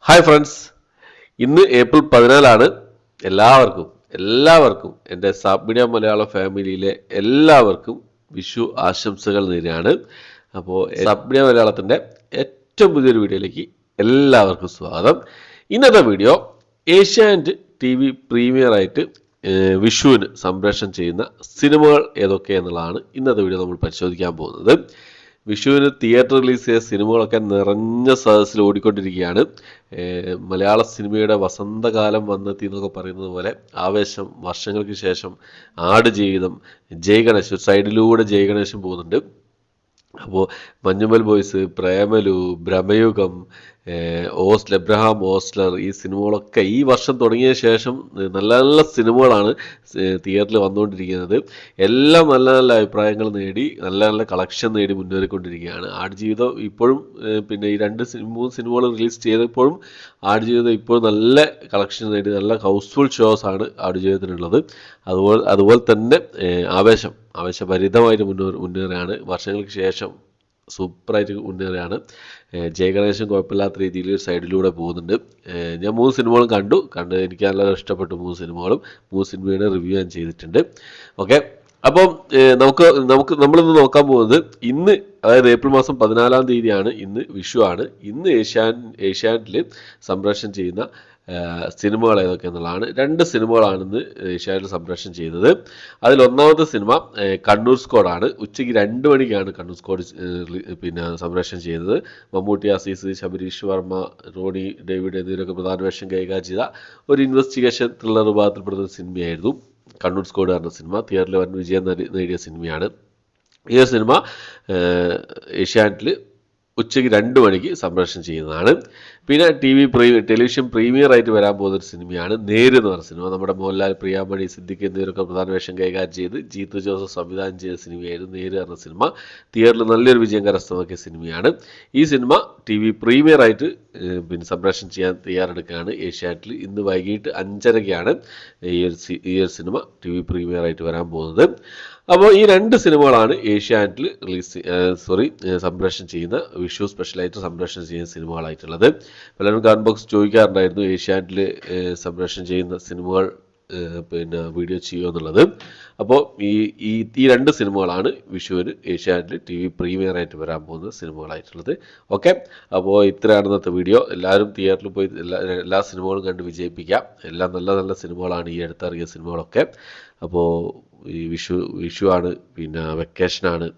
Hi friends, ഇന്ന് April 14 എല്ലാവർക്കും എൻ്റെ സാബ് മീഡിയ മലയാള ഫാമിലിയിലെ എല്ലാവർക്കും വിഷു ആശംസകൾ നേരെയാണ്. അപ്പോൾ സാബ് മീഡിയ മലയാളത്തിൻ്റെ ഏറ്റവും പുതിയൊരു വീഡിയോയിലേക്ക് എല്ലാവർക്കും സ്വാഗതം. ഇന്നത്തെ വീഡിയോ ഏഷ്യാനെറ്റ് TV പ്രീമിയർ ആയിട്ട് വിഷുവിന് സംപ്രേഷണം ചെയ്യുന്ന സിനിമകൾ ഏതൊക്കെ എന്നുള്ളതാണ് ഇന്നത്തെ വീഡിയോ നമ്മൾ പരിശോധിക്കാൻ പോകുന്നത്. വിഷുവിന് തിയേറ്റർ റിലീസ് ചെയ്ത സിനിമകളൊക്കെ നിറഞ്ഞ സദസ്സിൽ ഓടിക്കൊണ്ടിരിക്കുകയാണ്. മലയാള സിനിമയുടെ വസന്തകാലം വന്നെത്തി എന്നൊക്കെ പറയുന്നത് പോലെ ആവേശം, വർഷങ്ങൾക്ക് ശേഷം ആടുജീവിതം, ജയ് ഗണേശ്, ഒരു സൈഡിലൂടെ ജയ് ഗണേശൻ പോകുന്നുണ്ട്. അപ്പോൾ മഞ്ഞുമൽ ബോയ്സ്, പ്രേമലു, ഭ്രമയുഗം, എബ്രഹാം ഓസ്ലർ, ഈ സിനിമകളൊക്കെ ഈ വർഷം തുടങ്ങിയ ശേഷം നല്ല നല്ല സിനിമകളാണ് തിയേറ്ററിൽ വന്നുകൊണ്ടിരിക്കുന്നത്. എല്ലാം നല്ല നല്ല അഭിപ്രായങ്ങൾ നേടി, നല്ല നല്ല കളക്ഷൻ നേടി മുന്നേറിക്കൊണ്ടിരിക്കുകയാണ്. ആടുജീവിതം ഇപ്പോഴും പിന്നെ ഈ 2-3 സിനിമകൾ റിലീസ് ചെയ്തപ്പോഴും ആടുജീവിതം ഇപ്പോഴും നല്ല കളക്ഷൻ നേടി, നല്ല ഹൗസ്ഫുൾ ഷോസ് ആണ് ആടുജീവിതത്തിനുള്ളത്. അതുപോലെ തന്നെ ആവേശഭരിതമായിട്ട് മുന്നേറുകയാണ്. വർഷങ്ങൾക്ക് ശേഷം സൂപ്പറായിട്ട് മുന്നേറുകയാണ്. ജയഗണേശൻ കുഴപ്പമില്ലാത്ത രീതിയിൽ ഒരു സൈഡിലൂടെ പോകുന്നുണ്ട്. ഞാൻ 3 സിനിമകളും കണ്ട് എനിക്ക് നല്ല ഇഷ്ടപ്പെട്ടു. 3 സിനിമയുടെ റിവ്യൂ ഞാൻ ചെയ്തിട്ടുണ്ട്. ഓക്കെ, അപ്പം നമ്മളിന്ന് നോക്കാൻ പോകുന്നത് ഇന്ന്, അതായത് ഏപ്രിൽ മാസം 14 തീയതിയാണ്. ഇന്ന് വിഷു ആണ്. ഇന്ന് ഏഷ്യാനെറ്റിൽ സംപ്രേഷണം ചെയ്യുന്ന സിനിമകൾ ഏതൊക്കെ എന്നുള്ളതാണ്. 2 സിനിമകളാണ് ഇന്ന് ഏഷ്യാനെറ്റിൽ സംപ്രേഷണം ചെയ്യുന്നത്. അതിലൊന്നാമത്തെ സിനിമ കണ്ണൂർ സ്ക്വാഡാണ്. ഉച്ചയ്ക്ക് 2 മണിക്കാണ് കണ്ണൂർ സ്ക്വാഡ് പിന്നെ സംപ്രേഷണം ചെയ്യുന്നത്. മമ്മൂട്ടി, അസീസ്, ശബരീഷ് വർമ്മ, റോണി ഡേവിഡ് എന്നിവരൊക്കെ പ്രധാന വേഷം കൈകാര്യം ചെയ്ത ഒരു ഇൻവെസ്റ്റിഗേഷൻ ത്രില്ലർ വിഭാഗത്തിൽപ്പെടുന്ന സിനിമയായിരുന്നു കണ്ണൂർ സ്ക്വാഡ് എന്ന സിനിമ. തിയേറ്ററിൽ വൻ വിജയം നേടിയ സിനിമയാണ്. ഈ ഒരു സിനിമ ഏഷ്യാനെറ്റിൽ ഉച്ചയ്ക്ക് 2 മണിക്ക് സംപ്രേഷണം ചെയ്യുന്നതാണ്. പിന്നെ ടെലിവിഷൻ പ്രീമിയർ ആയിട്ട് വരാൻ പോകുന്നൊരു സിനിമയാണ് നേര് എന്ന് പറഞ്ഞ സിനിമ. നമ്മുടെ മോഹൻലാൽ, പ്രിയാമണി, സിദ്ദിഖ് എന്നിവരൊക്കെ പ്രധാന വേഷം കൈകാര്യം ചെയ്ത് ജീത്തു ജോസഫ് സംവിധാനം ചെയ്ത സിനിമയായിരുന്നു നേര് എന്ന സിനിമ. തിയേറ്ററിൽ നല്ലൊരു വിജയം കരസ്ഥമാക്കിയ സിനിമയാണ്. ഈ സിനിമ TV പ്രീമിയർ ആയിട്ട് പിന്നെ സംപ്രേഷണം ചെയ്യാൻ തയ്യാറെടുക്കുകയാണ് ഏഷ്യാനെറ്റിൽ. ഇന്ന് വൈകിട്ട് 5:30-ക്കാണ് ഈ ഒരു സിനിമ TV പ്രീമിയർ ആയിട്ട് വരാൻ പോകുന്നത്. അപ്പോൾ ഈ 2 സിനിമകളാണ് ഏഷ്യാനെറ്റിൽ സംപ്രേഷണം ചെയ്യുന്ന വിഷു സ്പെഷ്യലായിട്ട് സംപ്രേഷണം ചെയ്യുന്ന സിനിമകളായിട്ടുള്ളത്. പലരും കമന്റ് ബോക്സ് ചോദിക്കാറുണ്ടായിരുന്നു ഏഷ്യാനെറ്റിൽ സംപ്രേഷണം ചെയ്യുന്ന സിനിമകൾ പിന്നെ വീഡിയോ ചെയ്യുമോ എന്നുള്ളത്. അപ്പോൾ ഈ 2 സിനിമകളാണ് വിഷുവിന് ഏഷ്യാനെറ്റിൽ TV പ്രീമിയർ ആയിട്ട് വരാൻ പോകുന്ന സിനിമകളായിട്ടുള്ളത്. ഓക്കെ, അപ്പോൾ ഇത്രയാണ് ഇന്നത്തെ വീഡിയോ. എല്ലാവരും തിയേറ്ററിൽ പോയി എല്ലാ സിനിമകളും കണ്ട് വിജയിപ്പിക്കാം. എല്ലാം നല്ല നല്ല സിനിമകളാണ്, ഈ അടുത്തിറങ്ങിയ സിനിമകളൊക്കെ. അപ്പോൾ ഈ വിഷു ആണ്, പിന്നെ വെക്കേഷനാണ്.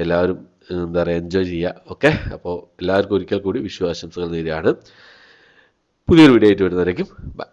എല്ലാവരും എന്താ പറയുക, എൻജോയ് ചെയ്യുക. ഓക്കെ, അപ്പോൾ എല്ലാവർക്കും ഒരിക്കൽ കൂടി വിഷു ആശംസകൾ നേരെയാണ്. പുതിയൊരു വീഡിയോ ആയിട്ട് വരുന്നവരേക്കും ബൈ.